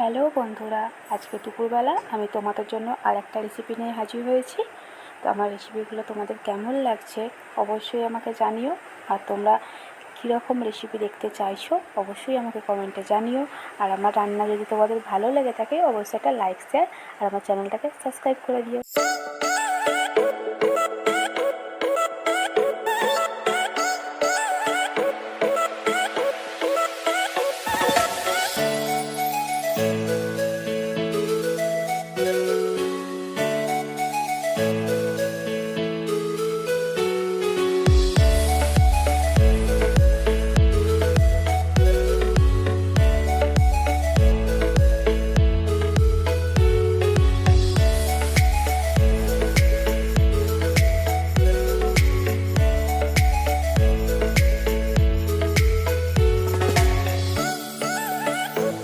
Hello বন্ধুরা, আজকে দুপুরবেলা আমি তোমাদের জন্য আরেকটা রেসিপি নিয়ে হাজির হয়েছি। তো আমার রেসিপিগুলো তোমাদের কেমন লাগছে অবশ্যই আমাকে জানিও। আর তোমরা কীরকম রেসিপি দেখতে চাইছো অবশ্যই আমাকে কমেন্টে জানিও। আর আমার রান্না যদি তোমাদের ভালো লেগে থাকে অবশ্যই একটা লাইক শেয়ার আর আমার চ্যানেলটাকে সাবস্ক্রাইব করে দিও।